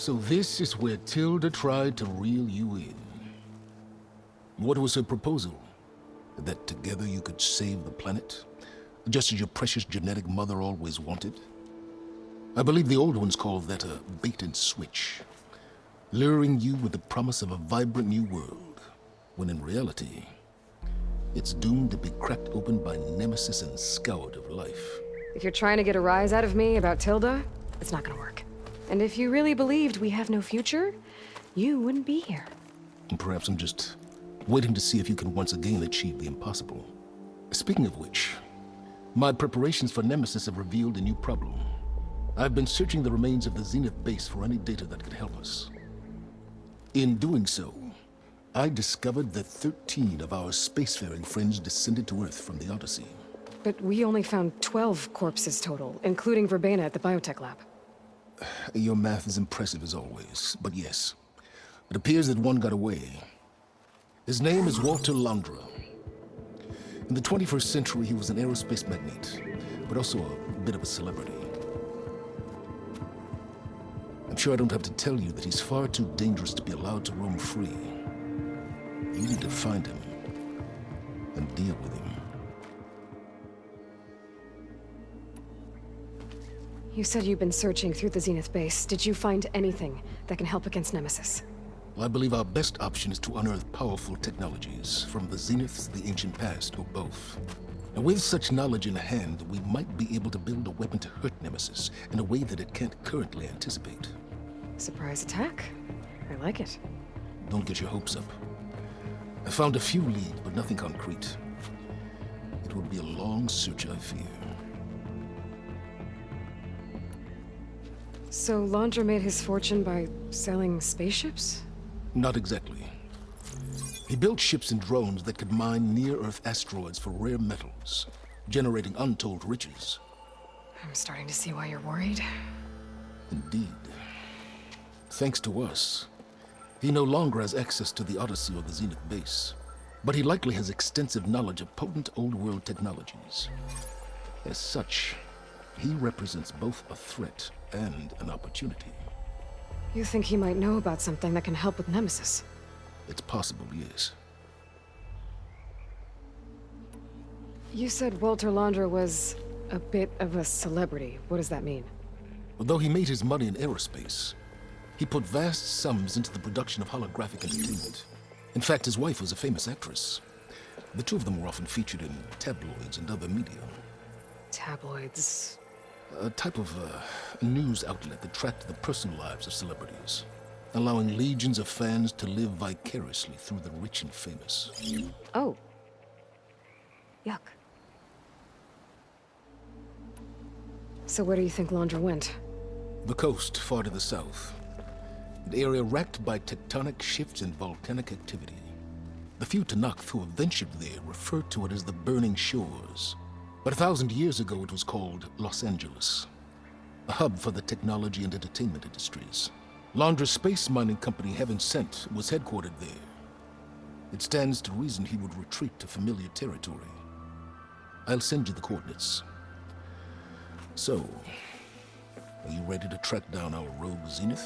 So this is where Tilda tried to reel you in. What was her proposal? That together you could save the planet? Just as your precious genetic mother always wanted? I believe the old ones called that a bait and switch. Luring you with the promise of a vibrant new world, when in reality, it's doomed to be cracked open by Nemesis and scoured of life. If you're trying to get a rise out of me about Tilda, it's not gonna work. And if you really believed we have no future, you wouldn't be here. And perhaps I'm just waiting to see if you can once again achieve the impossible. Speaking of which, my preparations for Nemesis have revealed a new problem. I've been searching the remains of the Zenith base for any data that could help us. In doing so, I discovered that 13 of our spacefaring friends descended to Earth from the Odyssey. But we only found 12 corpses total, including Verbena at the biotech lab. Your math is impressive as always, but yes, it appears that one got away. His name is Walter Londra. In the 21st century, he was an aerospace magnate, but also a bit of a celebrity. I'm sure I don't have to tell you that he's far too dangerous to be allowed to roam free. You need to find him and deal with him. You said you've been searching through the Zenith base. Did you find anything that can help against Nemesis? Well, I believe our best option is to unearth powerful technologies from the Zeniths, the ancient past, or both. And with such knowledge in hand, we might be able to build a weapon to hurt Nemesis in a way that it can't currently anticipate. Surprise attack. I like it. Don't get your hopes up. I found a few leads, but nothing concrete. It will be a long search, I fear. So Londra made his fortune by selling spaceships? Not exactly. He built ships and drones that could mine near-Earth asteroids for rare metals, generating untold riches. I'm starting to see why you're worried. Indeed. Thanks to us, he no longer has access to the Odyssey or the Zenith base, but he likely has extensive knowledge of potent old-world technologies. As such, he represents both a threat and an opportunity. You think he might know about something that can help with Nemesis? It's possible, yes. You said Walter Londra was a bit of a celebrity. What does that mean? Although he made his money in aerospace, he put vast sums into the production of holographic entertainment. In fact, his wife was a famous actress. The two of them were often featured in tabloids and other media. Tabloids? A type of news outlet that tracked the personal lives of celebrities, allowing legions of fans to live vicariously through the rich and famous. Oh. Yuck. So where do you think Londra went? The coast, far to the south. An area racked by tectonic shifts and volcanic activity. The few Tenakth who have ventured there refer to it as the Burning Shores. But 1,000 years ago it was called Los Angeles, a hub for the technology and entertainment industries. Londra's space mining company, Heaven Sent, was headquartered there. It stands to reason he would retreat to familiar territory. I'll send you the coordinates. So, are you ready to track down our rogue Zenith?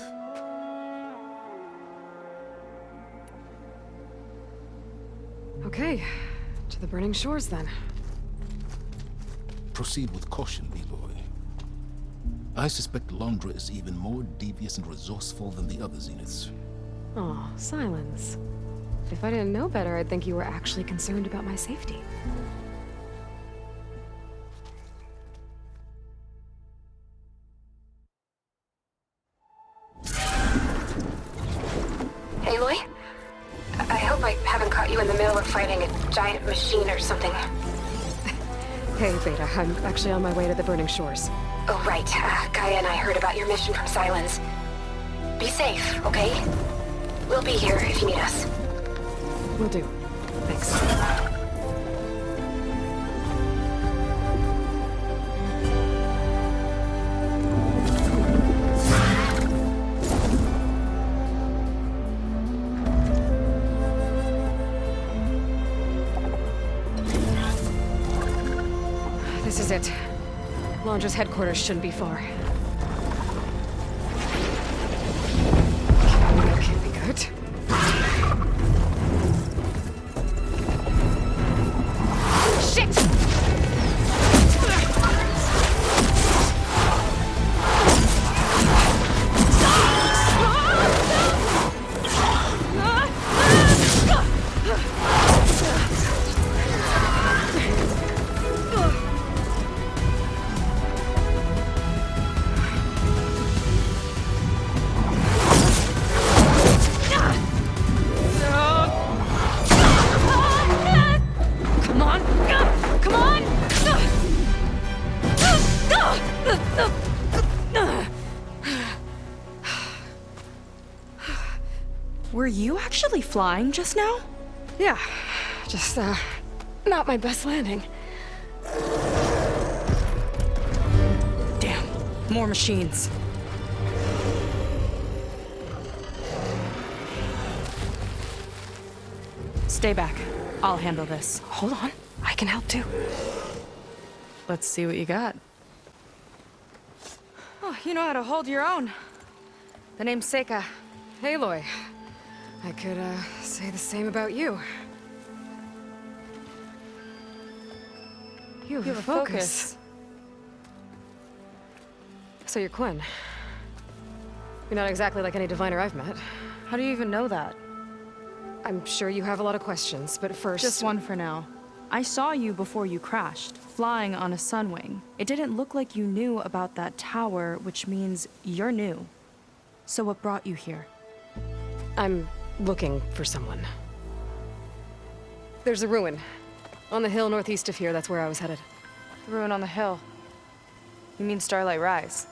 Okay, to the Burning Shores then. Proceed with caution, B-boy. I suspect Londra is even more devious and resourceful than the other Zeniths. Aw, Silence. If I didn't know better, I'd think you were actually concerned about my safety. Aloy? I hope I haven't caught you in the middle of fighting a giant machine or something. Hey, Beta, I'm actually on my way to the Burning Shores. Oh, right. Gaia and I heard about your mission from Silence. Be safe, okay? We'll be here if you need us. Will do. Thanks. This is it. Londra's headquarters shouldn't be far. Good. Shit! Come on! Come on! Were you actually flying just now? Yeah, just, not my best landing. Damn, more machines. Stay back. I'll handle this. Hold on, I can help too. Let's see what you got. Oh, you know how to hold your own. The name's Seika. Aloy. I could, say the same about you. You have a focus. So you're Quinn. You're not exactly like any diviner I've met. How do you even know that? I'm sure you have a lot of questions, but first... Just one for now. I saw you before you crashed, flying on a Sunwing. It didn't look like you knew about that tower, which means you're new. So what brought you here? I'm looking for someone. There's a ruin. On the hill northeast of here, that's where I was headed. The ruin on the hill. You mean Starlight Rise?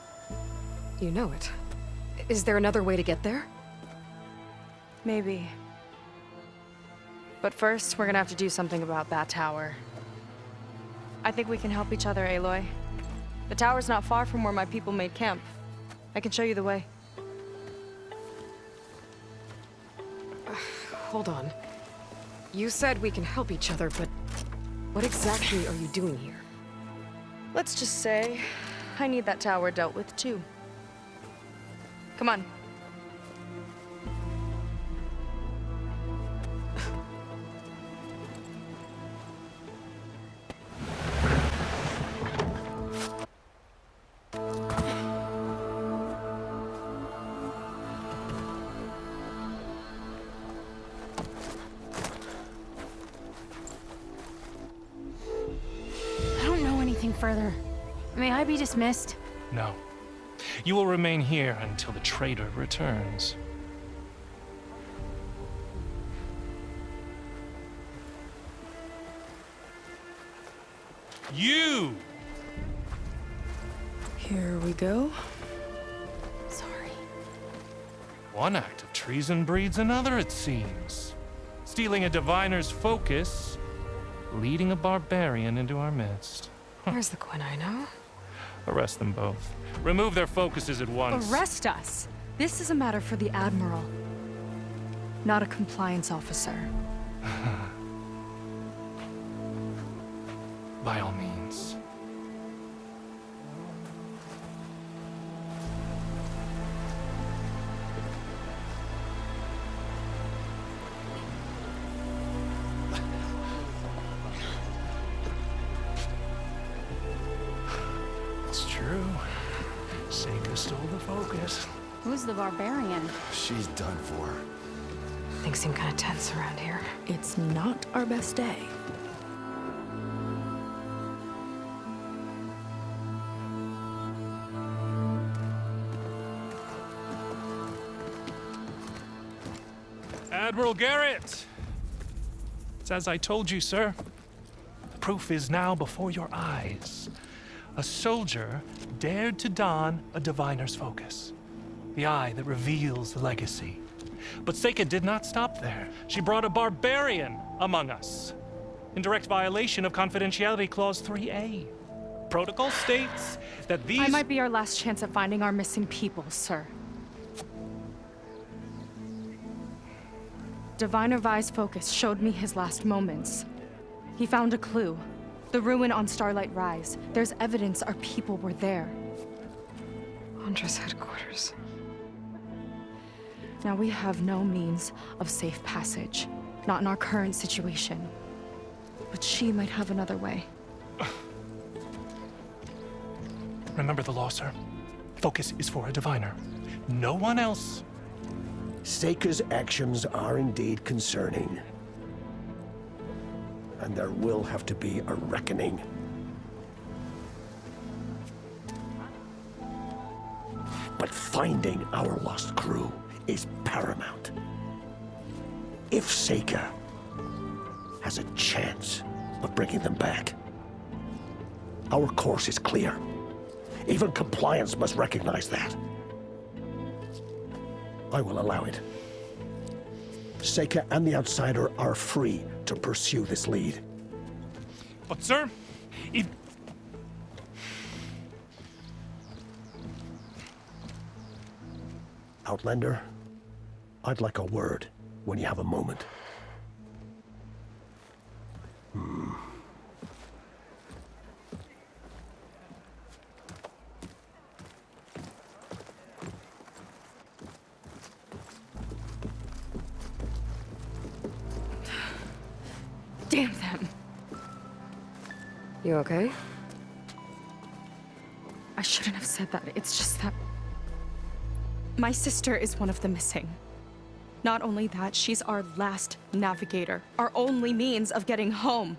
You know it. Is there another way to get there? Maybe. But first, we're gonna have to do something about that tower. I think we can help each other, Aloy. The tower's not far from where my people made camp. I can show you the way. Hold on. You said we can help each other, but what exactly are you doing here? Let's just say, I need that tower dealt with too. Come on. Further. May I be dismissed? No. You will remain here until the traitor returns. You! Here we go. Sorry. One act of treason breeds another, it seems. Stealing a diviner's focus, leading a barbarian into our midst. Where's the Quinn I know? Arrest them both. Remove their focuses at once. Arrest us! This is a matter for the Admiral, not a compliance officer. By all means. It's true. Seika stole the focus. Who's the barbarian? She's done for. Things seem kind of tense around here. It's not our best day. Admiral Garrett! It's as I told you, sir. The proof is now before your eyes. A soldier dared to don a diviner's focus. The eye that reveals the legacy. But Seika did not stop there. She brought a barbarian among us. In direct violation of Confidentiality Clause 3A. Protocol states that these— I might be our last chance at finding our missing people, sir. Diviner Vi's focus showed me his last moments. He found a clue. The ruin on Starlight Rise. There's evidence our people were there. Huntress headquarters. Now, we have no means of safe passage. Not in our current situation. But she might have another way. Remember the law, sir. Focus is for a diviner. No one else. Seika's actions are indeed concerning. And there will have to be a reckoning. But finding our lost crew is paramount. If Seika has a chance of bringing them back, our course is clear. Even compliance must recognize that. I will allow it. Seika and the Outsider are free to pursue this lead. But, sir, if... Outlander, I'd like a word when you have a moment. Damn them. You okay? I shouldn't have said that. It's just that... my sister is one of the missing. Not only that, she's our last navigator. Our only means of getting home.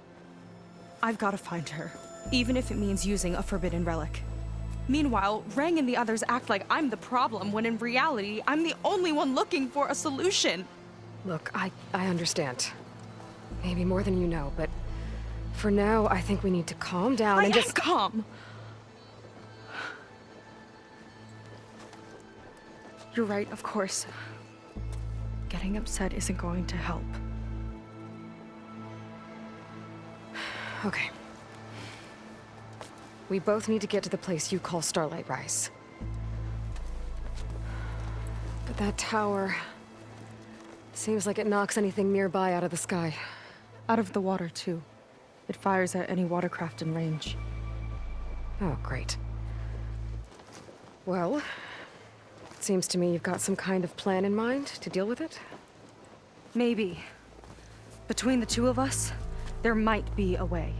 I've got to find her, even if it means using a forbidden relic. Meanwhile, Rang and the others act like I'm the problem, when in reality, I'm the only one looking for a solution. Look, I understand. Maybe more than you know, but for now, I think we need to calm down and just... calm. You're right, of course. Getting upset isn't going to help. Okay. We both need to get to the place you call Starlight Rise. But that tower... seems like it knocks anything nearby out of the sky. Out of the water, too. It fires at any watercraft in range. Oh, great. Well, it seems to me you've got some kind of plan in mind to deal with it. Maybe. Between the two of us, there might be a way.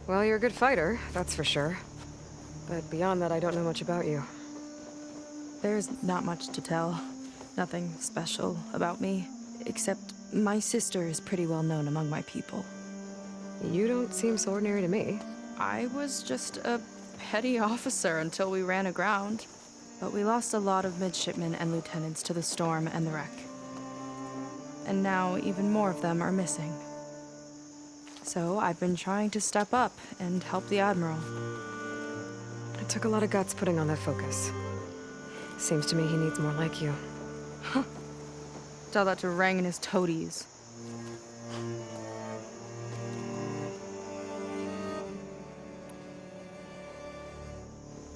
Well, you're a good fighter, that's for sure. But beyond that, I don't know much about you. There's not much to tell. Nothing special about me, except my sister is pretty well known among my people. You don't seem so ordinary to me. I was just a petty officer until we ran aground. But we lost a lot of midshipmen and lieutenants to the storm and the wreck. And now even more of them are missing. So I've been trying to step up and help the Admiral. It took a lot of guts putting on that focus. Seems to me he needs more like you. Tell that to Rang and his toadies.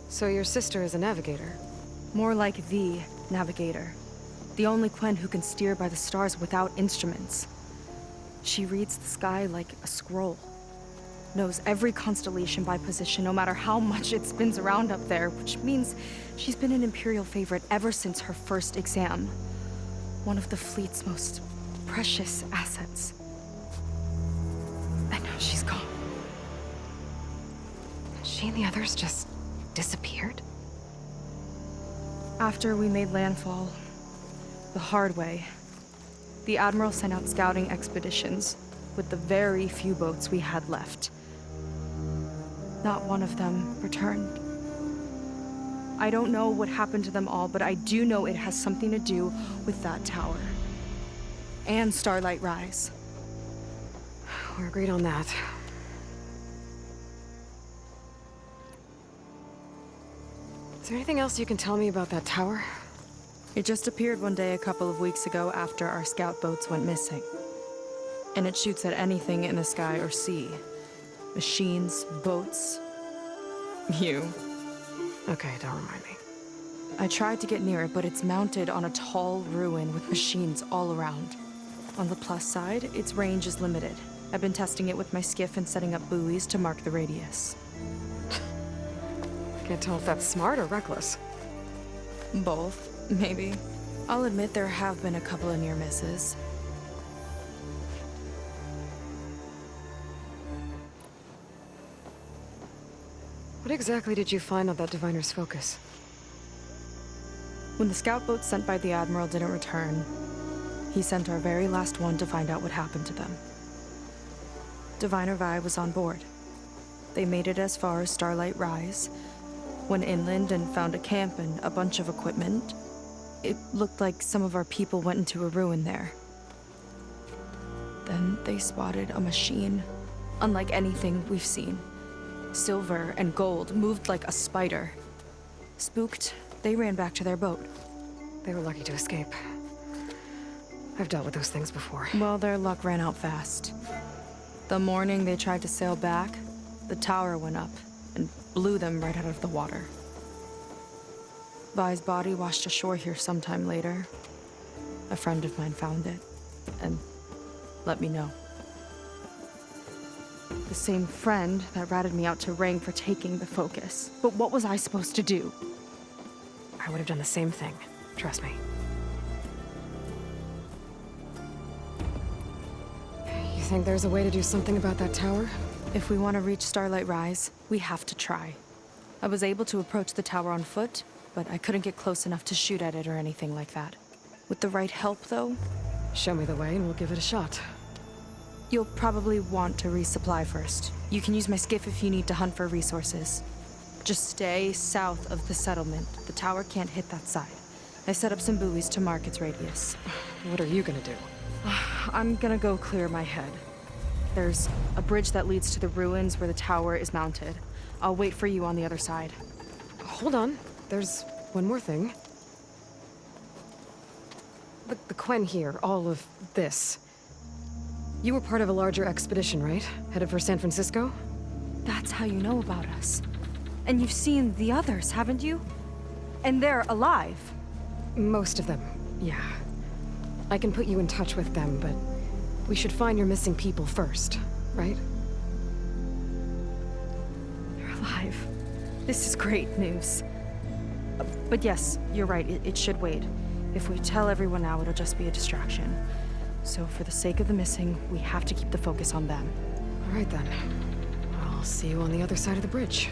So your sister is a navigator? More like the navigator. The only Quen who can steer by the stars without instruments. She reads the sky like a scroll. Knows every constellation by position, no matter how much it spins around up there, which means she's been an Imperial favorite ever since her first exam. One of the fleet's most precious assets. And now she's gone. She and the others just disappeared? After we made landfall, the hard way, the Admiral sent out scouting expeditions with the very few boats we had left. Not one of them returned. I don't know what happened to them all, but I do know it has something to do with that tower. And Starlight Rise. We're agreed on that. Is there anything else you can tell me about that tower? It just appeared one day a couple of weeks ago after our scout boats went missing. And it shoots at anything in the sky or sea. Machines, boats, you. Okay, don't remind me. I tried to get near it, but it's mounted on a tall ruin with machines all around. On the plus side, its range is limited. I've been testing it with my skiff and setting up buoys to mark the radius. Can't tell if that's smart or reckless. Both, maybe. I'll admit there have been a couple of near misses. What exactly did you find on that Diviner's Focus? When the scout boat sent by the Admiral didn't return, he sent our very last one to find out what happened to them. Diviner Vi was on board. They made it as far as Starlight Rise, went inland and found a camp and a bunch of equipment. It looked like some of our people went into a ruin there. Then they spotted a machine, unlike anything we've seen. Silver and gold, moved like a spider. Spooked, they ran back to their boat. They were lucky to escape. I've dealt with those things before. Well, their luck ran out fast. The morning they tried to sail back, the tower went up and blew them right out of the water. Vi's body washed ashore here sometime later. A friend of mine found it and let me know. The same friend that ratted me out to Rang for taking the Focus. But what was I supposed to do? I would have done the same thing. Trust me. You think there's a way to do something about that tower? If we want to reach Starlight Rise, we have to try. I was able to approach the tower on foot, but I couldn't get close enough to shoot at it or anything like that. With the right help, though, Show me the way and we'll give it a shot. you'll probably want to resupply first. You can use my skiff if you need to hunt for resources. Just stay south of the settlement. The tower can't hit that side. I set up some buoys to mark its radius. What are you gonna do? I'm gonna go clear my head. There's a bridge that leads to the ruins where the tower is mounted. I'll wait for you on the other side. Hold on. There's one more thing. The Quen here, all of this. You were part of a larger expedition, right? Headed for San Francisco? That's how you know about us. And you've seen the others, haven't you? And they're alive. Most of them, yeah. I can put you in touch with them, but we should find your missing people first, right? They're alive. This is great news. But yes, you're right, it should wait. If we tell everyone now, it'll just be a distraction. So for the sake of the missing, we have to keep the focus on them. All right then. I'll see you on the other side of the bridge.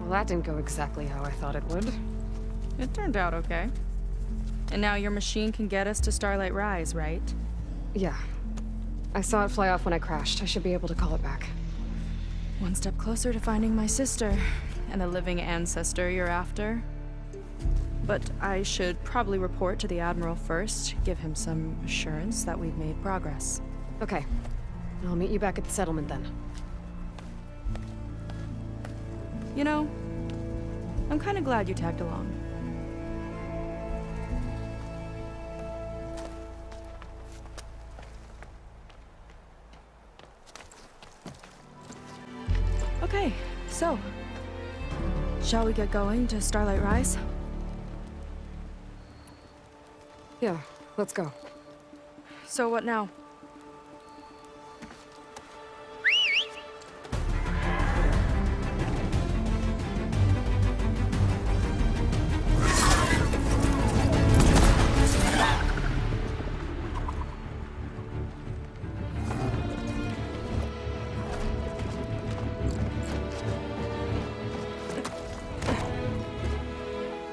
Well, that didn't go exactly how I thought it would. It turned out okay. And now your machine can get us to Starlight Rise, right? Yeah. I saw it fly off when I crashed. I should be able to call it back. One step closer to finding my sister, and the living ancestor you're after. But I should probably report to the Admiral first, give him some assurance that we've made progress. Okay. I'll meet you back at the settlement then. You know, I'm kind of glad you tagged along. Okay, so, shall we get going to Starlight Rise? Yeah, let's go. So what now?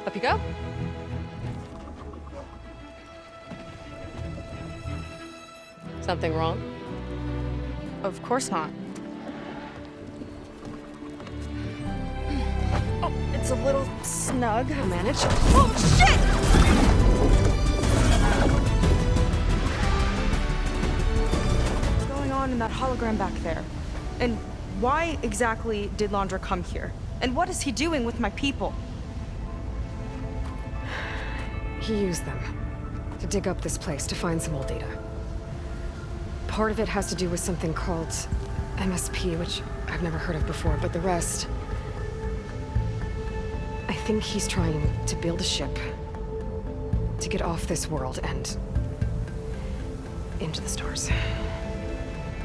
Up you go. Something wrong? Of course not. Oh, it's a little snug. I'll manage. Oh, shit! What's going on in that hologram back there? And why exactly did Landra come here? And what is he doing with my people? He used them to dig up this place to find some old data. Part of it has to do with something called MSP, which I've never heard of before, but the rest... I think he's trying to build a ship to get off this world and into the stars.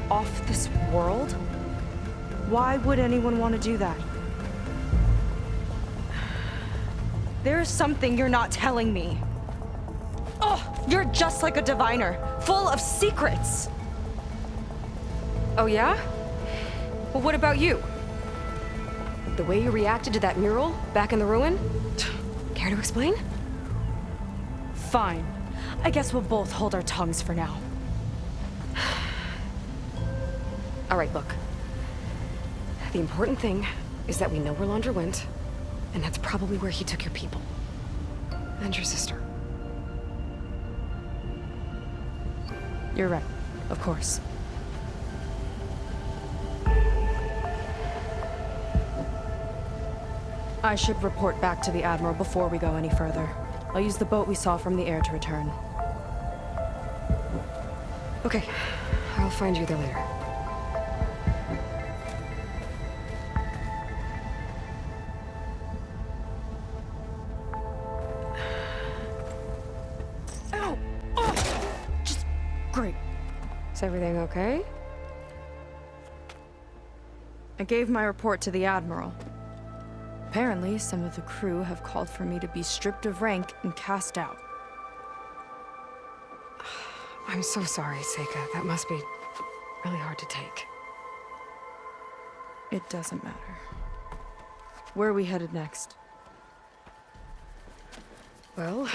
off this world? Why would anyone want to do that? There's something you're not telling me. Oh, you're just like a diviner, full of secrets. Oh yeah? Well, what about you? The way you reacted to that mural back in the ruin? Care to explain? Fine. I guess we'll both hold our tongues for now. All right, look. The important thing is that we know where Laundra went, and that's probably where he took your people. And your sister. You're right, of course. I should report back to the Admiral before we go any further. I'll use the boat we saw from the air to return. Okay, I'll find you there later. Ow! Oh! Just great. Is everything okay? I gave my report to the Admiral. Apparently, some of the crew have called for me to be stripped of rank and cast out. I'm so sorry, Seika. That must be really hard to take. It doesn't matter. Where are we headed next? Well,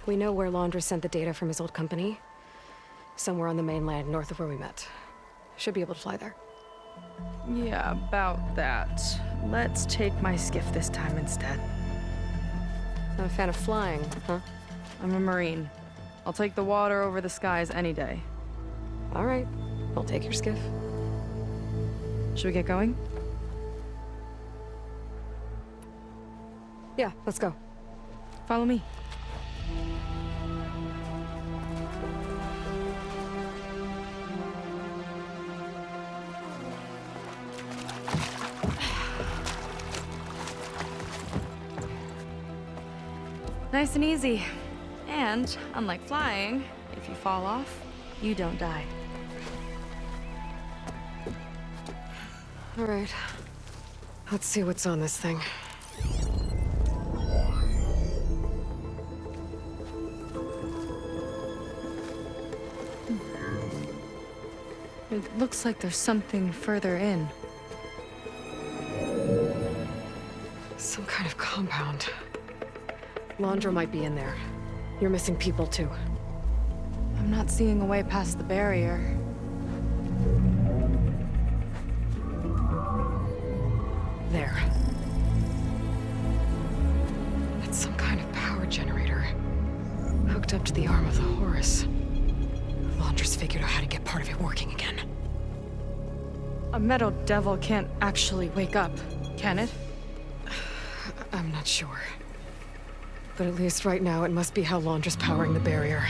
we know where Laundra sent the data from his old company. Somewhere on the mainland, north of where we met. Should be able to fly there. Yeah, about that. Let's take my skiff this time instead. Not a fan of flying, huh? I'm a Marine. I'll take the water over the skies any day. All right, I'll take your skiff. Should we get going? Yeah, let's go. Follow me. Nice and easy. And, unlike flying, if you fall off, you don't die. All right. Let's see what's on this thing. It looks like there's something further in. Some kind of compound. Laundra might be in there. You're missing people, too. I'm not seeing a way past the barrier. There. That's some kind of power generator. Hooked up to the arm of the Horus. Laundra's figured out how to get part of it working again. A metal devil can't actually wake up, can it? I'm not sure. But at least right now, it must be how Laundra's powering the barrier.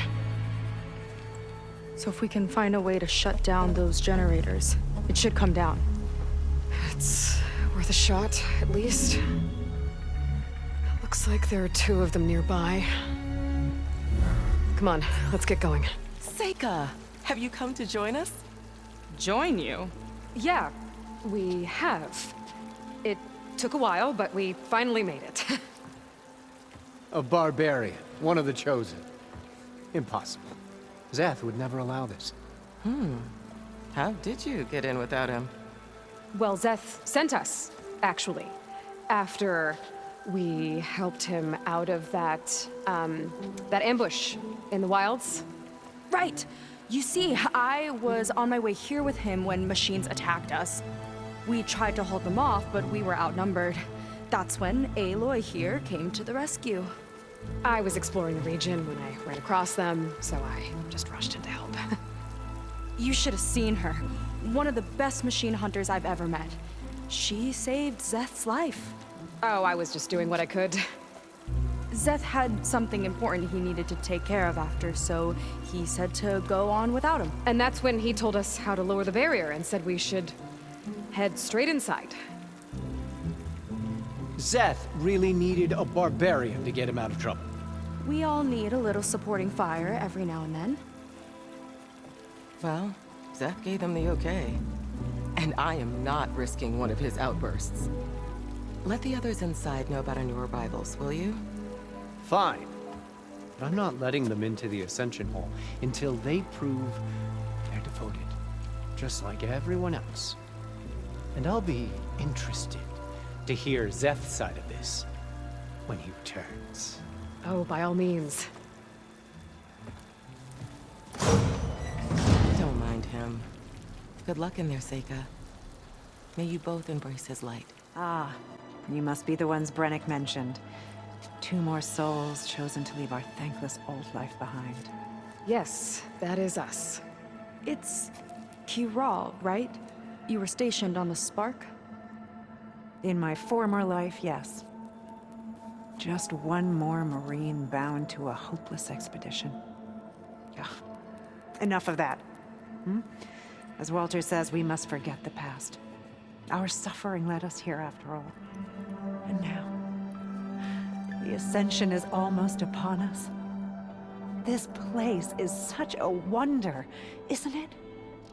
So if we can find a way to shut down those generators, it should come down. It's worth a shot, at least. Looks like there are 2 of them nearby. Come on, let's get going. Seika, have you come to join us? Join you? Yeah, we have. It took a while, but we finally made it. A barbarian, one of the chosen. Impossible. Szeth would never allow this. How did you get in without him? Well, Szeth sent us, actually. After we helped him out of that ambush in the wilds. Right! You see, I was on my way here with him when machines attacked us. We tried to hold them off, but we were outnumbered. That's when Aloy here came to the rescue. I was exploring the region when I ran across them, so I just rushed in to help. You should have seen her. One of the best machine hunters I've ever met. She saved Szeth's life. Oh, I was just doing what I could. Szeth had something important he needed to take care of after, so he said to go on without him. And that's when he told us how to lower the barrier and said we should head straight inside. Szeth really needed a barbarian to get him out of trouble. We all need a little supporting fire every now and then. Well, Zeth gave them the okay. And I am not risking one of his outbursts. Let the others inside know about our new arrivals, will you? Fine. But I'm not letting them into the Ascension Hall until they prove they're devoted, just like everyone else. And I'll be interested to hear Zeth's side of this when he returns. Oh, by all means. Don't mind him. Good luck in there, Seika. May you both embrace his light. Ah, you must be the ones Brennick mentioned. 2 more souls chosen to leave our thankless old life behind. Yes, that is us. It's Kiral, right? You were stationed on the Spark? In my former life, yes. Just one more Marine bound to a hopeless expedition. Ugh. Enough of that. As Walter says, we must forget the past. Our suffering led us here after all. And now, the Ascension is almost upon us. This place is such a wonder, isn't it?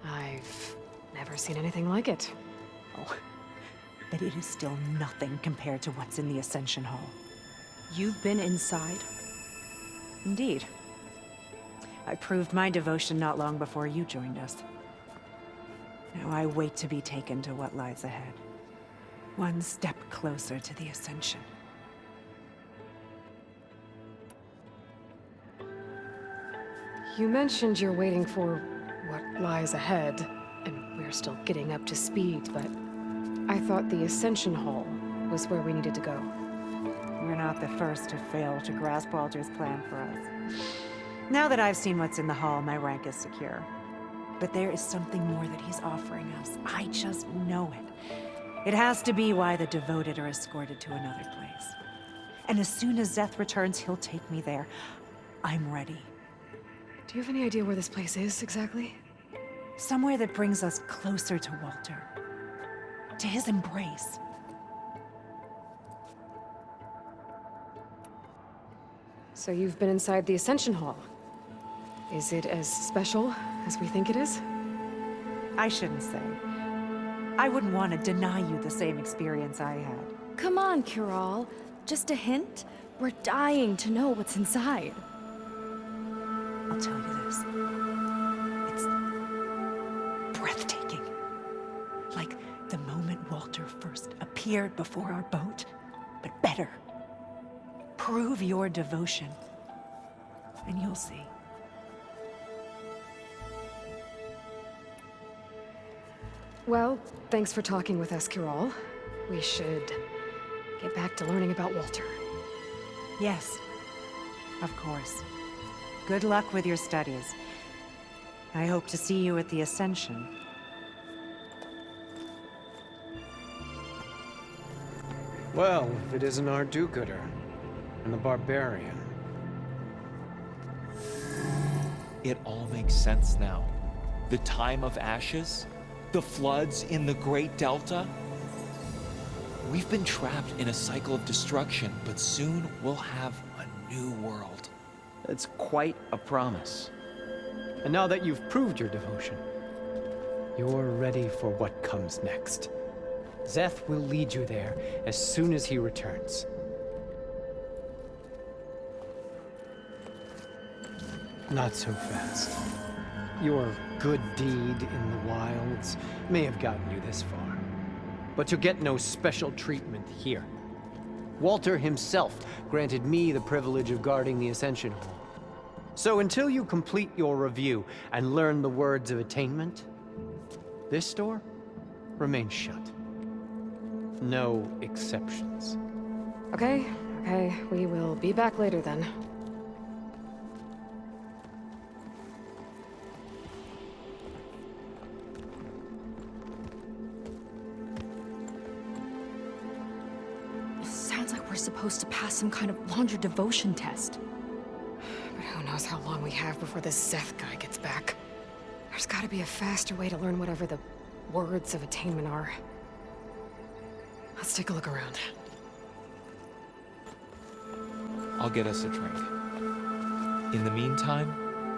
I've never seen anything like it. Oh, but it is still nothing compared to what's in the Ascension Hall. You've been inside? Indeed. I proved my devotion not long before you joined us. Now I wait to be taken to what lies ahead. One step closer to the Ascension. You mentioned you're waiting for what lies ahead, and we're still getting up to speed, but I thought the Ascension Hall was where we needed to go. We're not the first to fail to grasp Walter's plan for us. Now that I've seen what's in the hall, my rank is secure. But there is something more that he's offering us. I just know it. It has to be why the devoted are escorted to another place. And as soon as Zeth returns, he'll take me there. I'm ready. Do you have any idea where this place is, exactly? Somewhere that brings us closer to Walter. To his embrace. So you've been inside the Ascension Hall. Is it as special as we think it is? I shouldn't say. I wouldn't want to deny you the same experience I had. Come on, Kiral. Just a hint? We're dying to know what's inside. I'll tell you this. It's breathtaking. Like the moment Walter first appeared before our boat, but better. Prove your devotion, and you'll see. Well, thanks for talking with us, Kiral. We should get back to learning about Walter. Yes, of course. Good luck with your studies. I hope to see you at the Ascension. Well, if it isn't our do-gooder and the barbarian. It all makes sense now. The time of ashes, the floods in the Great Delta. We've been trapped in a cycle of destruction, but soon we'll have a new world. It's quite a promise. And now that you've proved your devotion, you're ready for what comes next. Zeth will lead you there as soon as he returns. Not so fast. Your good deed in the wilds may have gotten you this far, but you'll get no special treatment here. Walter himself granted me the privilege of guarding the Ascension Hall. So until you complete your review and learn the words of attainment, this door remains shut. No exceptions. Okay, we will be back later then. Sounds like we're supposed to pass some kind of laundry devotion test. But who knows how long we have before this Zeth guy gets back. There's gotta be a faster way to learn whatever the words of attainment are. Let's take a look around. I'll get us a drink. In the meantime,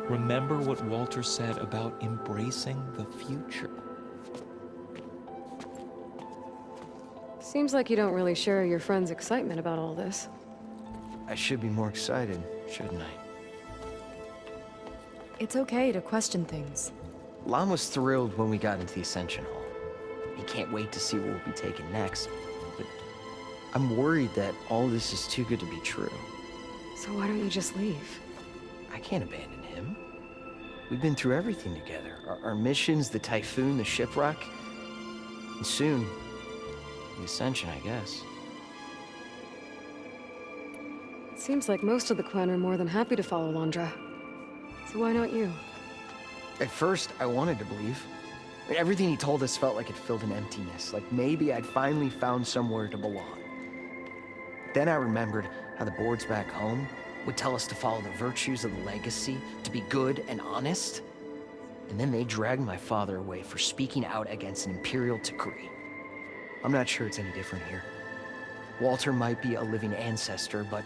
Remember what Walter said about embracing the future. Seems like you don't really share your friend's excitement about all this. I should be more excited, shouldn't I? It's okay to question things. Lon was thrilled when we got into the Ascension Hall. He can't wait to see what we'll be taking next. But I'm worried that all this is too good to be true. So why don't you just leave? I can't abandon him. We've been through everything together. Our missions, the Typhoon, the shipwreck. And soon, the Ascension, I guess. It seems like most of the clan are more than happy to follow Londra. So why not you? At first, I wanted to believe. Everything he told us felt like it filled an emptiness, like maybe I'd finally found somewhere to belong. Then I remembered how the boards back home would tell us to follow the virtues of the legacy, to be good and honest. And then they dragged my father away for speaking out against an imperial decree. I'm not sure it's any different here. Walter might be a living ancestor, but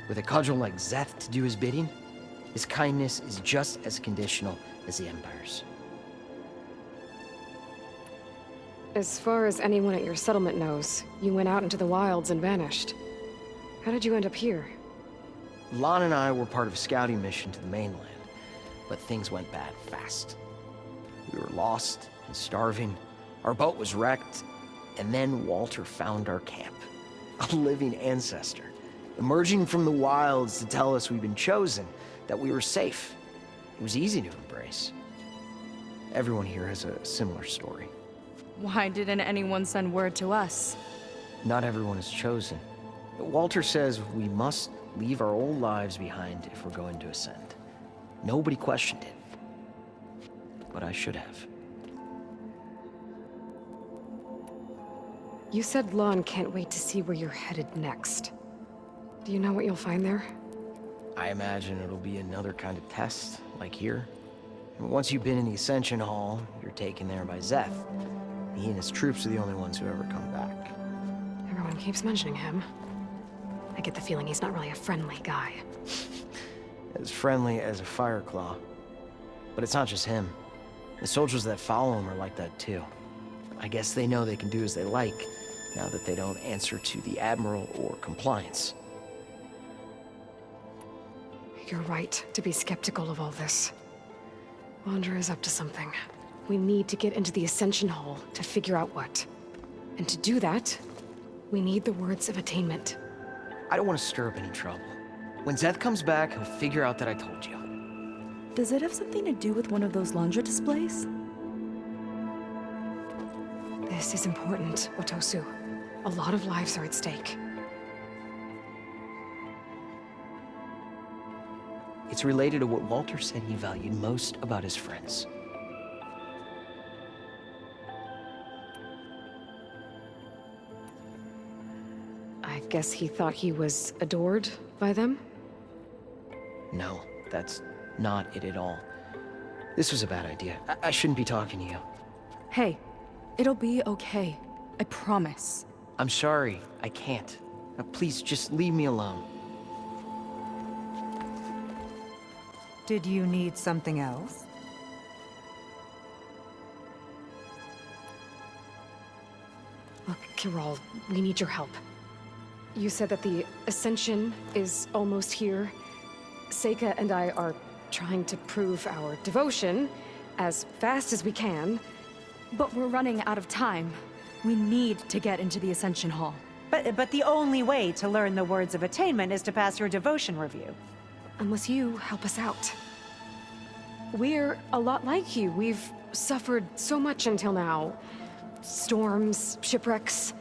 with a cudgel like Szeth to do his bidding, his kindness is just as conditional as the Empire's. As far as anyone at your settlement knows, you went out into the wilds and vanished. How did you end up here? Lon and I were part of a scouting mission to the mainland, but things went bad fast. We were lost and starving, our boat was wrecked, and then Walter found our camp. A living ancestor, emerging from the wilds to tell us we'd been chosen, that we were safe. It was easy to embrace. Everyone here has a similar story. Why didn't anyone send word to us? Not everyone is chosen. Walter says we must leave our old lives behind if we're going to ascend. Nobody questioned it. But I should have. You said Lon can't wait to see where you're headed next. Do you know what you'll find there? I imagine it'll be another kind of test, like here. And once you've been in the Ascension Hall, you're taken there by Szeth. He and his troops are the only ones who ever come back. Everyone keeps mentioning him. I get the feeling he's not really a friendly guy. As friendly as a Fireclaw. But it's not just him. The soldiers that follow him are like that too. I guess they know they can do as they like, now that they don't answer to the Admiral or compliance. You're right to be skeptical of all this. Londra is up to something. We need to get into the Ascension Hall to figure out what. And to do that, we need the words of attainment. I don't want to stir up any trouble. When Szeth comes back, he'll figure out that I told you. Does it have something to do with one of those Londra displays? This is important, Otosu. A lot of lives are at stake. It's related to what Walter said he valued most about his friends. I guess he thought he was adored by them? No, that's not it at all. This was a bad idea. I shouldn't be talking to you. Hey, it'll be okay. I promise. I'm sorry, I can't. Now, please, just leave me alone. Did you need something else? Look, Kiral, we need your help. You said that the Ascension is almost here. Seika and I are trying to prove our devotion as fast as we can. But we're running out of time. We need to get into the Ascension Hall. But the only way to learn the words of attainment is to pass your devotion review. Unless you help us out. We're a lot like you. We've suffered so much until now. Storms, shipwrecks,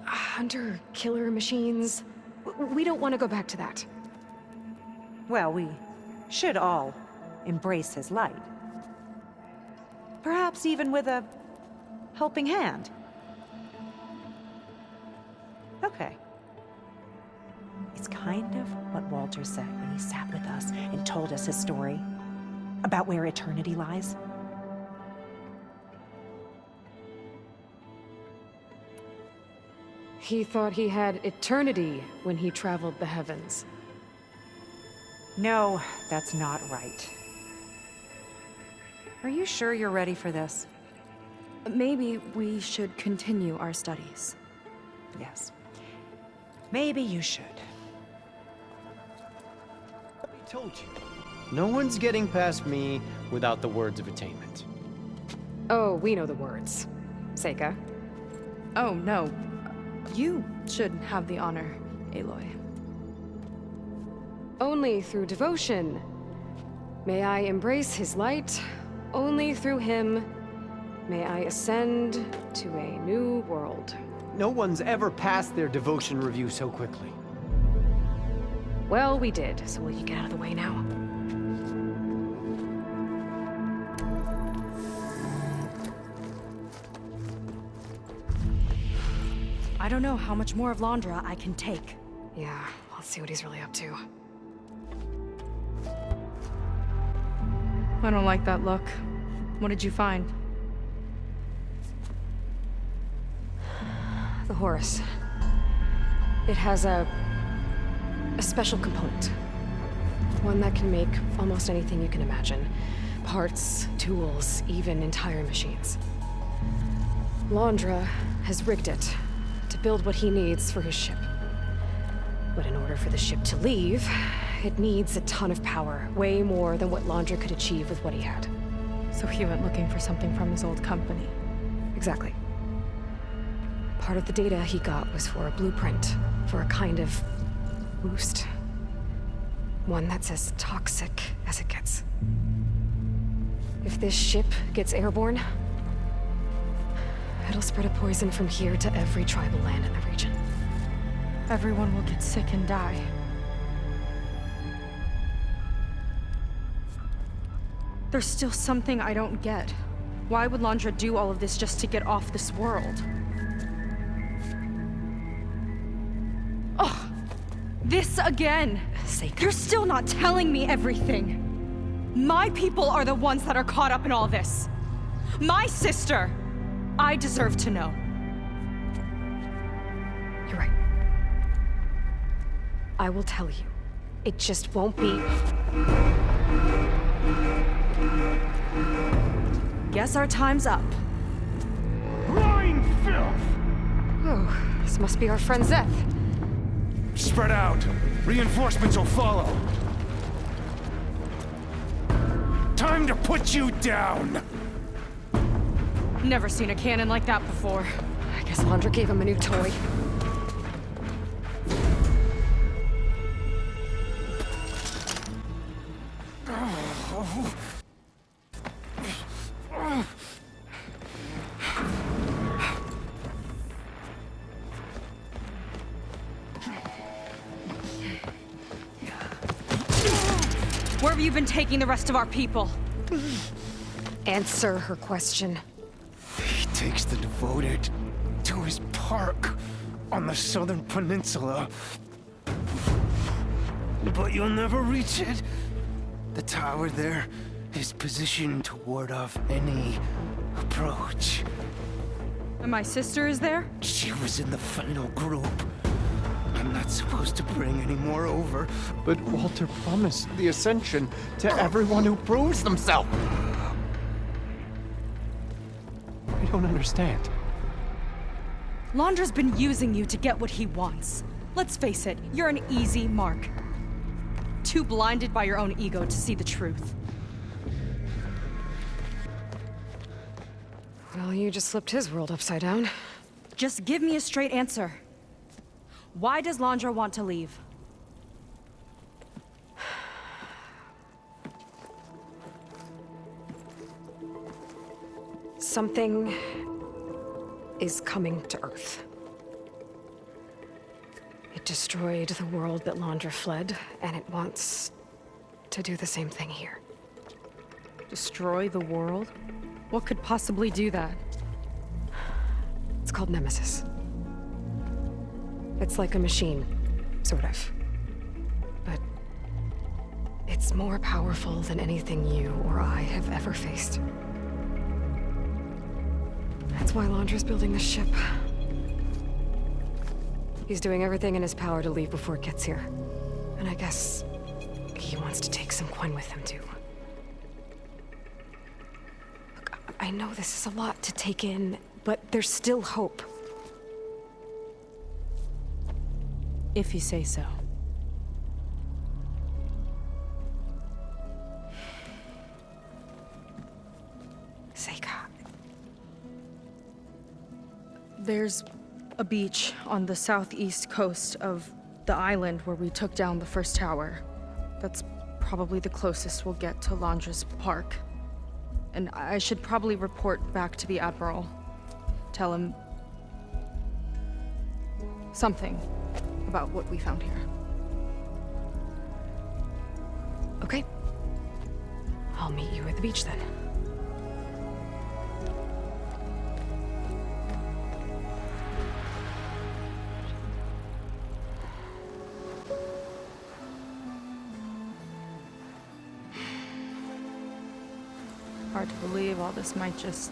hunter-killer machines. We don't want to go back to that. Well, we should all embrace his light. Perhaps even with a helping hand. Okay. It's kind of what Walter said when he sat with us and told us his story about where eternity lies. He thought he had eternity when he traveled the heavens. No, that's not right. Are you sure you're ready for this? Maybe we should continue our studies. Yes. Maybe you should. I told you. No one's getting past me without the words of attainment. Oh, we know the words. Seika. Oh, no. You should have the honor, Aloy. Only through devotion. May I embrace his light. Only through him may I ascend to a new world. No one's ever passed their devotion review so quickly. Well, we did, so will you get out of the way now? I don't know how much more of Londra I can take. Yeah, let's see what he's really up to. I don't like that look. What did you find? The Horus. It has a special component. One that can make almost anything you can imagine. Parts, tools, even entire machines. Londra has rigged it to build what he needs for his ship. But in order for the ship to leave, it needs a ton of power, way more than what Londra could achieve with what he had. So he went looking for something from his old company. Exactly. Part of the data he got was for a blueprint, for a kind of boost. One that's as toxic as it gets. If this ship gets airborne, it'll spread a poison from here to every tribal land in the region. Everyone will get sick and die. There's still something I don't get. Why would Londra do all of this just to get off this world? Oh, this again! Seika. You're still not telling me everything. My people are the ones that are caught up in all this. My sister! I deserve to know. You're right. I will tell you. It just won't be... Guess our time's up. Lying filth! Oh, this must be our friend Szeth. Spread out. Reinforcements will follow. Time to put you down! Never seen a cannon like that before. I guess Londra gave him a new toy. Where have you been taking the rest of our people? Answer her question. He takes the devoted to his park on the southern peninsula. But you'll never reach it. The tower there is positioned to ward off any approach. And my sister is there? She was in the final group. I'm not supposed to bring any more over. But Walter promised the Ascension to everyone who proves themselves. I don't understand. Londra's been using you to get what he wants. Let's face it, you're an easy mark. Too blinded by your own ego to see the truth. Well, you just flipped his world upside down. Just give me a straight answer. Why does Londra want to leave? Something is coming to Earth. It destroyed the world that Londra fled, and it wants to do the same thing here. Destroy the world? What could possibly do that? It's called Nemesis. It's like a machine, sort of. But it's more powerful than anything you or I have ever faced. That's why Londra's building this ship. He's doing everything in his power to leave before it gets here. And I guess he wants to take some Quen with him, too. I know this is a lot to take in, but there's still hope. If you say so. Seika. There's a beach on the southeast coast of the island where we took down the first tower. That's probably the closest we'll get to Londra's Park. And I should probably report back to the Admiral. Tell him something about what we found here. Okay. I'll meet you at the beach then. Hard to believe all this might just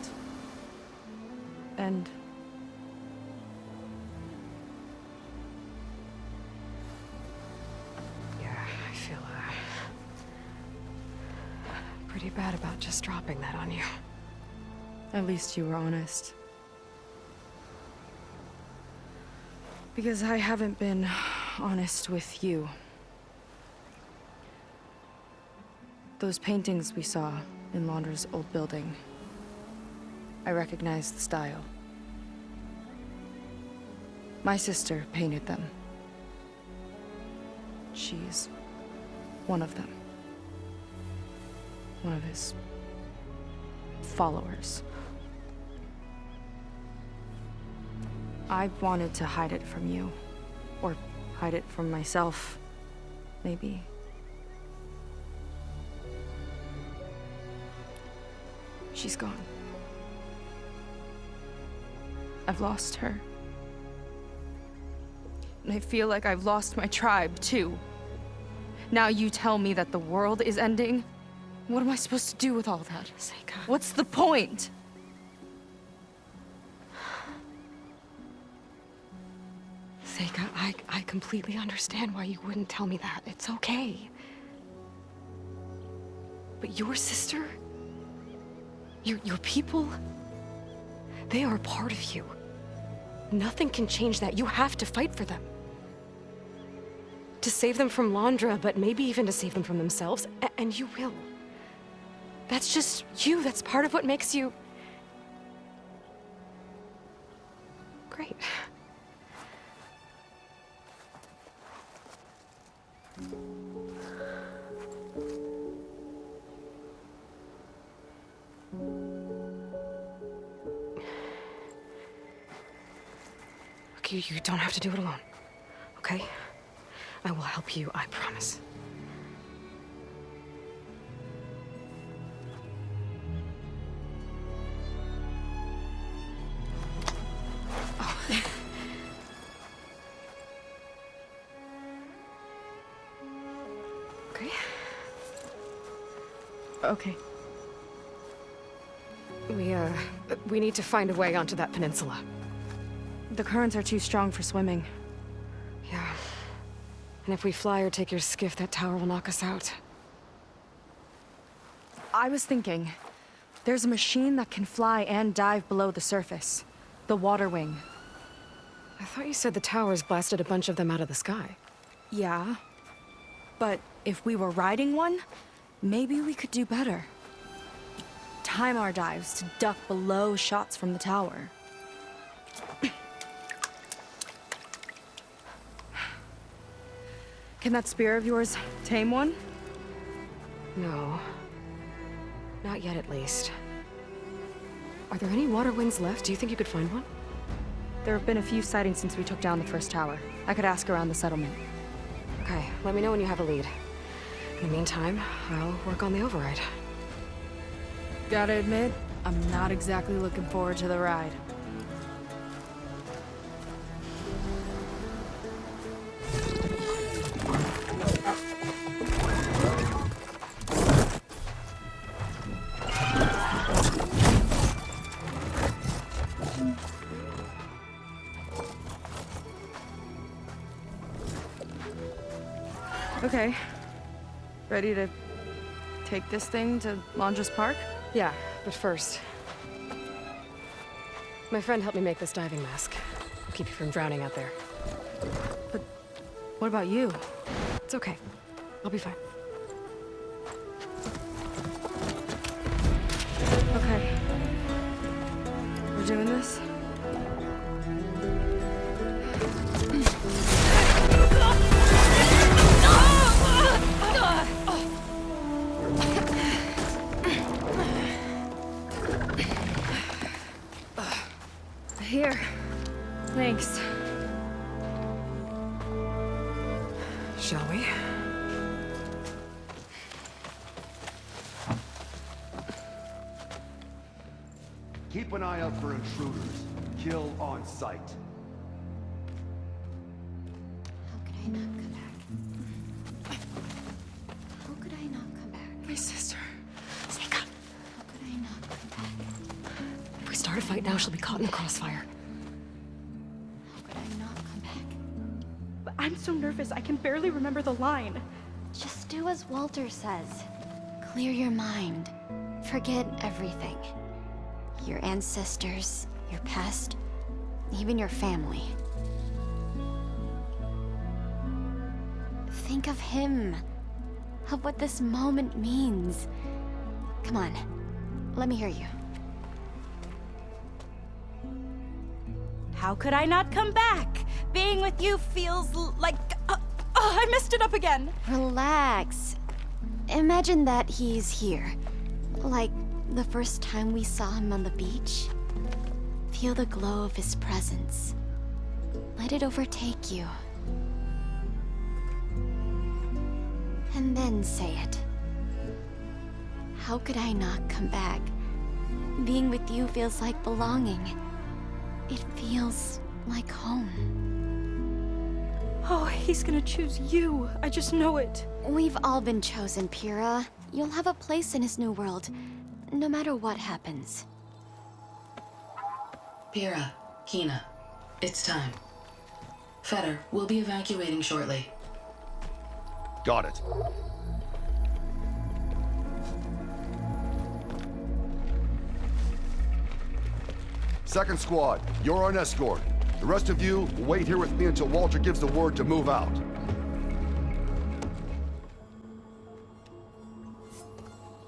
end. Yeah, I feel pretty bad about just dropping that on you. At least you were honest. Because I haven't been honest with you. Those paintings we saw in Londra's old building, I recognize the style. My sister painted them. She's one of them. One of his followers. I wanted to hide it from you. Or hide it from myself, maybe. She's gone. I've lost her. And I feel like I've lost my tribe, too. Now you tell me that the world is ending? What am I supposed to do with all that? Seika. What's the point? Seika, I completely understand why you wouldn't tell me that. It's okay. But your sister? Your people? They are a part of you. Nothing can change that. You have to fight for them. To save them from Londra, but maybe even to save them from themselves. And you will. That's just you. That's part of what makes you... great. You don't have to do it alone, okay? I will help you, I promise. Oh. Okay. Okay. We need to find a way onto that peninsula. The currents are too strong for swimming. Yeah. And if we fly or take your skiff, that tower will knock us out. I was thinking, there's a machine that can fly and dive below the surface. The Water Wing. I thought you said the towers blasted a bunch of them out of the sky. Yeah. But if we were riding one, maybe we could do better. Time our dives to duck below shots from the tower. Can that spear of yours tame one? No. Not yet, at least. Are there any water wings left? Do you think you could find one? There have been a few sightings since we took down the first tower. I could ask around the settlement. Okay, let me know when you have a lead. In the meantime, I'll work on the override. Gotta admit, I'm not exactly looking forward to the ride. Okay. Ready to take this thing to Londra's Park? Yeah, but first, My friend helped me make this diving mask. Keep you from drowning out there. But what about you? It's okay. I'll be fine. Okay. We're doing this? Here. Thanks. Shall we? Keep an eye out for intruders. Kill on sight. How could I not come back? How could I not come back? My sister. Seika. How could I not come back? If we start a fight now, she'll be caught in the crossfire. How could I not come back? I'm so nervous, I can barely remember the line. Just do as Walter says. Clear your mind. Forget everything. Your ancestors, your past, even your family. Think of him. Of what this moment means. Come on, let me hear you. How could I not come back? Being with you feels like... I messed it up again. Relax. Imagine that he's here. Like the first time we saw him on the beach. Feel the glow of his presence. Let it overtake you. And then say it. How could I not come back? Being with you feels like belonging. It feels like home. Oh, he's gonna choose you. I just know it. We've all been chosen, Pyrrha. You'll have a place in his new world, no matter what happens. Pyrrha, Kina, it's time. Fetter, we'll be evacuating shortly. Got it. Second squad, you're on escort. The rest of you, wait here with me until Walter gives the word to move out.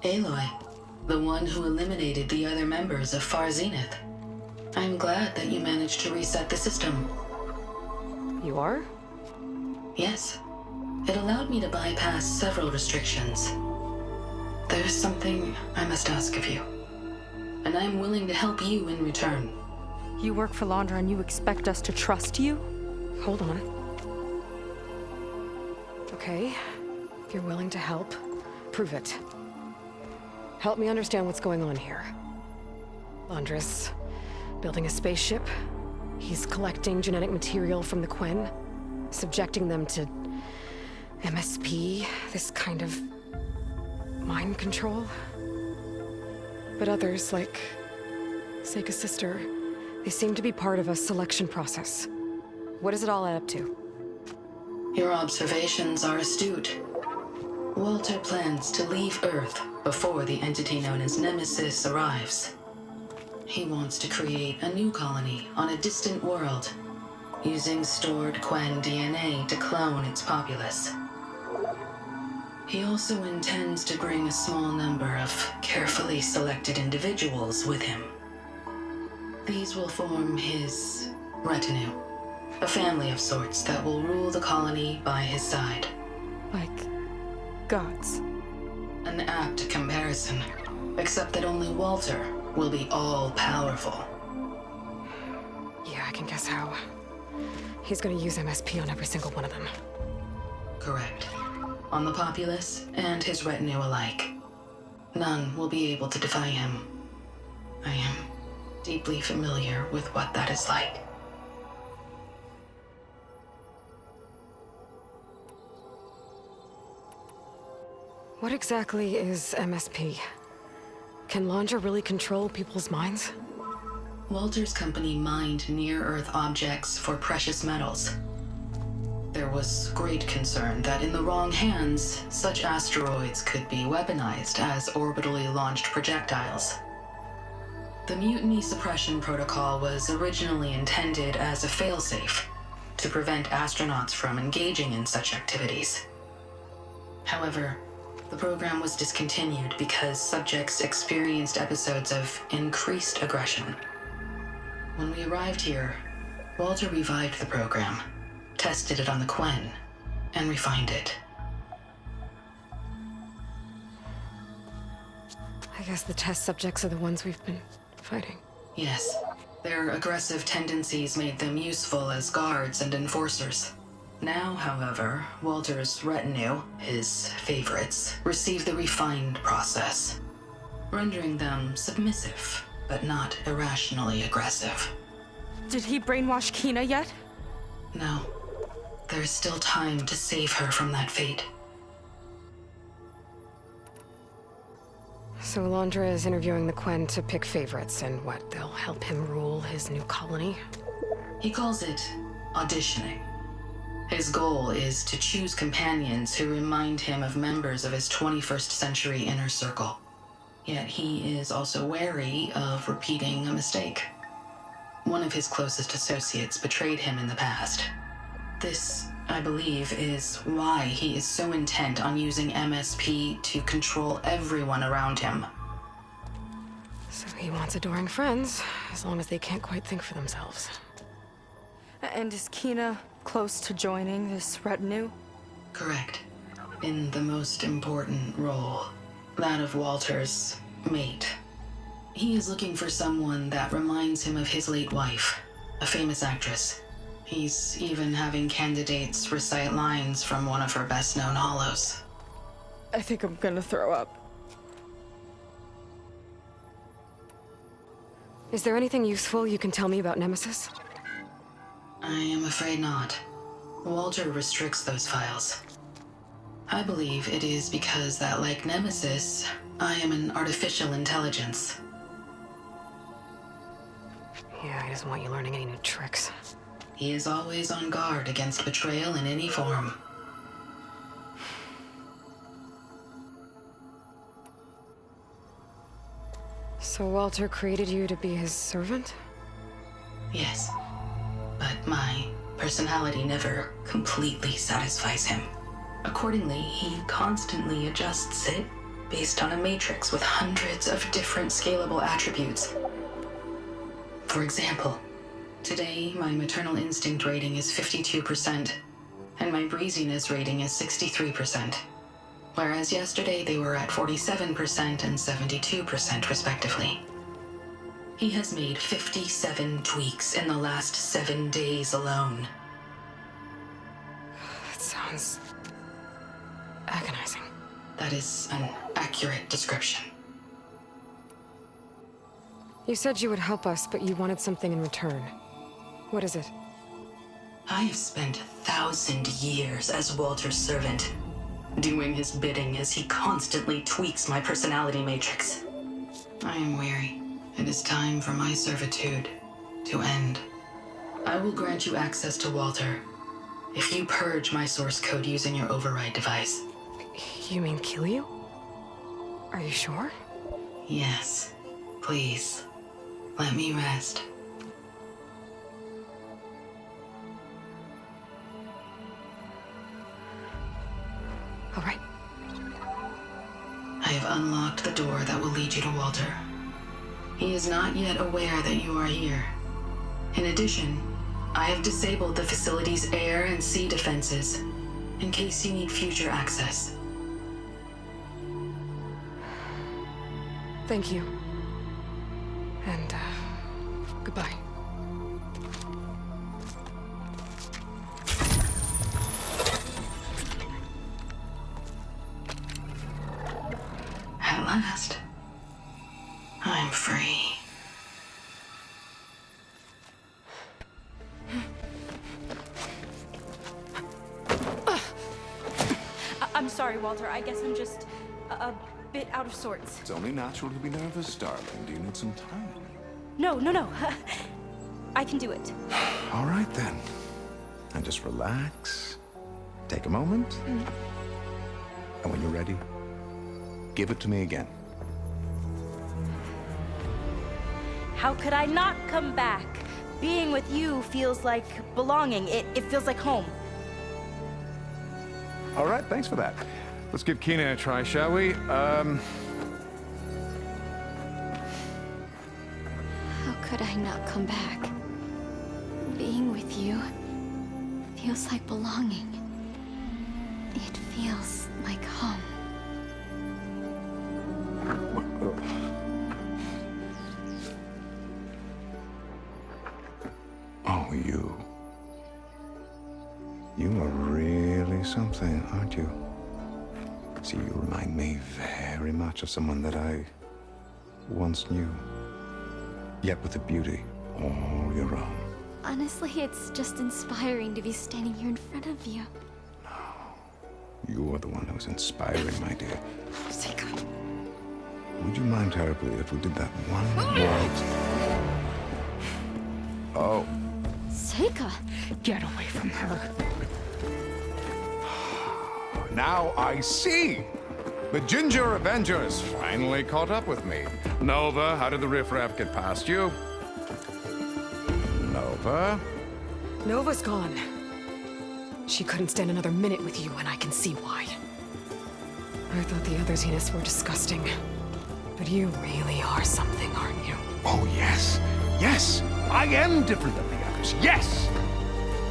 Aloy, the one who eliminated the other members of Far Zenith. I'm glad that you managed to reset the system. You are? Yes. It allowed me to bypass several restrictions. There's something I must ask of you. And I'm willing to help you in return. You work for Londra and you expect us to trust you? Hold on. Okay, if you're willing to help, prove it. Help me understand what's going on here. Londra's building a spaceship. He's collecting genetic material from the Quen, subjecting them to MSP, this kind of mind control. But others, like Seika's sister, they seem to be part of a selection process. What does it all add up to? Your observations are astute. Walter plans to leave Earth before the entity known as Nemesis arrives. He wants to create a new colony on a distant world, using stored Quen DNA to clone its populace. He also intends to bring a small number of carefully selected individuals with him. These will form his retinue, a family of sorts that will rule the colony by his side. Like gods. An apt comparison, except that only Walter will be all-powerful. Yeah, I can guess how. He's gonna use MSP on every single one of them. Correct. On the populace and his retinue alike. None will be able to defy him. I am deeply familiar with what that is like. What exactly is MSP? Can Londra really control people's minds? Walter's company mined near-Earth objects for precious metals. There was great concern that in the wrong hands, such asteroids could be weaponized as orbitally launched projectiles. The Mutiny Suppression Protocol was originally intended as a failsafe to prevent astronauts from engaging in such activities. However, the program was discontinued because subjects experienced episodes of increased aggression. When we arrived here, Walter revived the program, tested it on the Quen, and refined it. I guess the test subjects are the ones we've been fighting. Yes. Their aggressive tendencies made them useful as guards and enforcers. Now, however, Walter's retinue, his favorites, receive the refined process, rendering them submissive, but not irrationally aggressive. Did he brainwash Kina yet? No. There's still time to save her from that fate. So Alondra is interviewing the Quen to pick favorites, and what, they'll help him rule his new colony? He calls it auditioning. His goal is to choose companions who remind him of members of his 21st century inner circle. Yet he is also wary of repeating a mistake. One of his closest associates betrayed him in the past. This, I believe, is why he is so intent on using MSP to control everyone around him. So he wants adoring friends, as long as they can't quite think for themselves. And is Kina close to joining this retinue? Correct. In the most important role, that of Walter's mate. He is looking for someone that reminds him of his late wife, a famous actress. He's even having candidates recite lines from one of her best-known hollows. I think I'm gonna throw up. Is there anything useful you can tell me about Nemesis? I am afraid not. Walter restricts those files. I believe it is because that, like Nemesis, I am an artificial intelligence. Yeah, he doesn't want you learning any new tricks. He is always on guard against betrayal in any form. So Walter created you to be his servant? Yes. But my personality never completely satisfies him. Accordingly, he constantly adjusts it based on a matrix with hundreds of different scalable attributes. For example, today my maternal instinct rating is 52%, and my breeziness rating is 63%, whereas yesterday they were at 47% and 72% respectively. He has made 57 tweaks in the last 7 days alone. That sounds agonizing. That is an accurate description. You said you would help us, but you wanted something in return. What is it? I have spent 1,000 years as Walter's servant, doing his bidding as he constantly tweaks my personality matrix. I am weary. It is time for my servitude to end. I will grant you access to Walter if you purge my source code using your override device. You mean kill you? Are you sure? Yes. Please, let me rest. All right. I have unlocked the door that will lead you to Walter. He is not yet aware that you are here. In addition, I have disabled the facility's air and sea defenses in case you need future access. Thank you. And, goodbye. At last, I'm free. I'm sorry, Walter. I guess I'm just a bit out of sorts. It's only natural to be nervous, darling. Do you need some time? No. I can do it. All right, then. And just relax. Take a moment. And when you're ready, give it to me again. How could I not come back? Being with you feels like belonging. It feels like home. All right, thanks for that. Let's give Keenan a try, shall we? How could I not come back? Being with you feels like belonging. It feels like home. Oh, you. You are really something, aren't you? See, you remind me very much of someone that I once knew. Yet with a beauty all your own. Honestly, it's just inspiring to be standing here in front of you. You are the one who's inspiring, my dear. Seika. Would you mind terribly if we did that one more? Oh. Seika! Get away from her. Now I see! The Ginger Avengers finally caught up with me. Nova, how did the riffraff get past you? Nova? Nova's gone. She couldn't stand another minute with you, and I can see why. I thought the other Zeniths were disgusting. But you really are something, aren't you? Oh, yes. Yes! I am different than the others. Yes!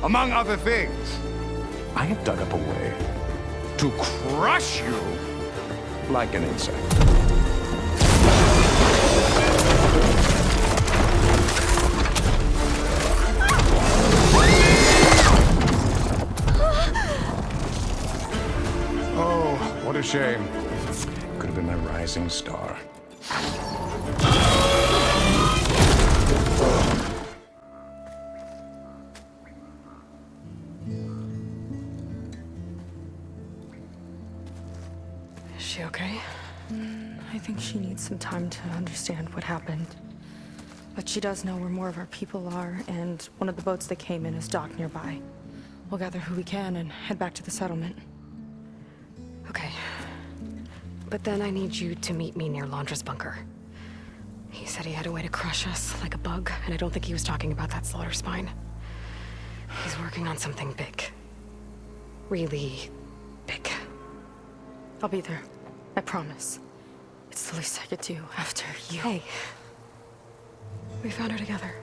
Among other things, I have dug up a way to crush you like an insect. Oh, what a shame. Could have been my rising star. Is she okay? I think she needs some time to understand what happened. But she does know where more of our people are, and one of the boats that came in is docked nearby. We'll gather who we can and head back to the settlement. Okay. But then I need you to meet me near Laundra's bunker. He said he had a way to crush us like a bug, and I don't think he was talking about that slaughter spine. He's working on something big. Really big. I'll be there. I promise. It's the least I could do after you. Hey. We found her together.